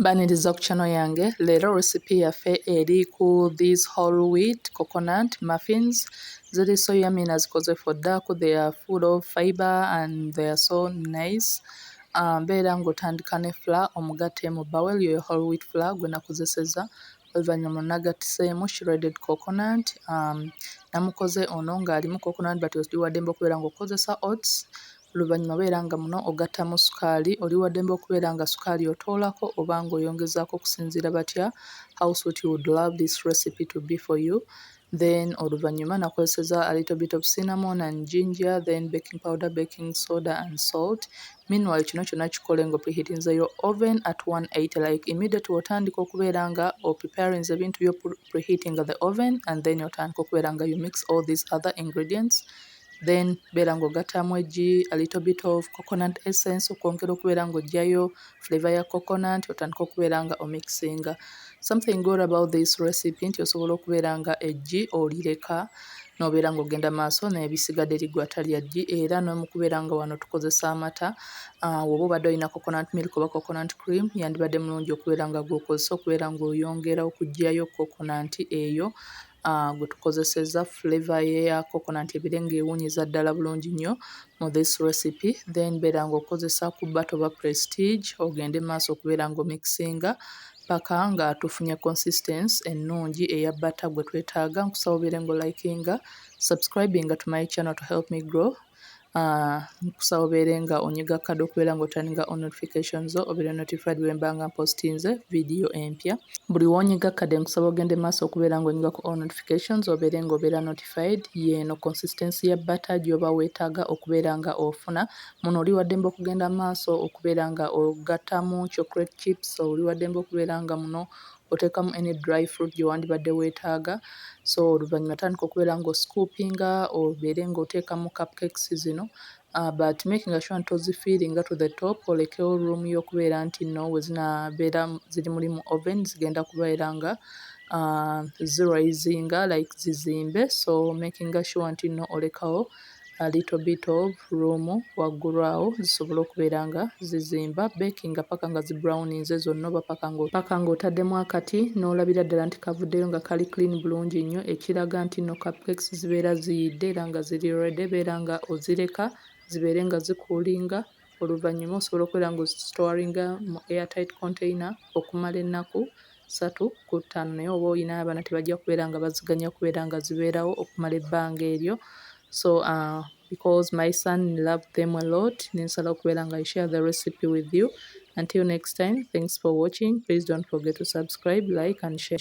Baniriza ku channel yange. Leero recipe yaffe eri ku these whole wheat coconut muffins. Ziri so yummy nazikoze for ddaku. They are full of fiber and they are so nice. Mbeera ng'otandika ne flour omugatte mu bawel, yo whole wheat flour gwe nakozesezza. Oluvannyuma nagatisseemu shredded coconut. Namukoze ono ng'alimu coconut but oli wadde mba okubeera ng'okozesa oats. Oluvannyuma obeera nga muno ogattamu sukaali, oli wadde mba okubeera nga sukaali otoolako oba ng'oyongezaako okusinziira batya how sweet you would love this recipe to be for you. Then oluvannyuma nakozeseza a little bit of cinnamon and ginger, then baking powder, baking soda and salt. Meanwhile kino kyonna kikole ng'opreheatinze your oven at 180, like immediately otandika okubeera nga opreparinze ebintu byo preheatinga the oven and then otandika okubeera nga you mix all these other ingredients. Then beera ng'ogattamu eggi, a little bit of coconut essence okwongera okubeera ng'oggyayo flavour ya coconut, otandika okubeera nga omixinga. Something good about this recipe nti osobola okubeera nga eggi olireka n'obeera ng'ogenda maaso n'ebisigadde ligwa talya ggi, era n'omukubeera nga wano tukozesa amata. Woba obadde olina coconut milk oba coconut cream yandibadde mulungi okubeera nga gw'okozesa okubeera ng'oyongera okuggyayo coconut eyo gwe tukozesezza flavour ya coconut ebeere ng'ewuunyiza ddala bulungi nnyo mu this recipe. Then beera ng'okozesa ku butter oba prestige ogende maaso okubeera ng'omixinga paka nga tufunye consistency ennungi eya butter gwe twetaaga. Nkusaba obeere ng'olikinga, subscribing to my channel to help me grow. Nkusaba obeere nga onyiga kadde okubeera ng'otaninga on notifications obeere notified bwe mba nga postinze video empya. Buli w'onyiga kadde nkusaba ogende maaso okubeera ng'onyiga ku all notifications obeere ng'obeera notified. Yeeno consistency ya butter gy'oba weetaaga okubeera nga ofuna. Muno oli wadde mba okugenda maaso okubeera nga ogattamu chocolate chips, oli wadde mba okubeera nga muno oteekamu any dry fruit gye wandibadde weetaaga. So oluvannyuma tandika okubeera ng'oscoopinga obeere ng'oteekamu cupcakes zino. But making sure nti tozifiiringa to the top, olekewo room y'okubeera nti nno we zinaabeera ziri muli mu oven zigenda kubeera nga zirisinga like zizimbe. So making sure nti nno olekawo a little bit of room waggulu awo zisobole okubeera nga zizimba. Bakinga paka nga zibrowninze zonna oba paka ng'otaddemu akati n'olabira ddala nti kavuddeyo nga kali clean bulungi nnyo, ekiraga nti nno cupcakes zibeera ziyidde era nga ziri ready. Beera nga ozireka zibeere nga zikuulinga, oluvannyuma osobola okubeera ng'ozisitowaringa mu airtight container okumala ennaku 3 ku 5, naye oba oyina abaana tebajja kubeera nga baziganya kubeera nga zibeerawo okumala ebbanga eryo. So because my son loved them a lot, nensala okubeera nga I share the recipe with you. Until next time, thanks for watching. Please don't forget to subscribe, like and share.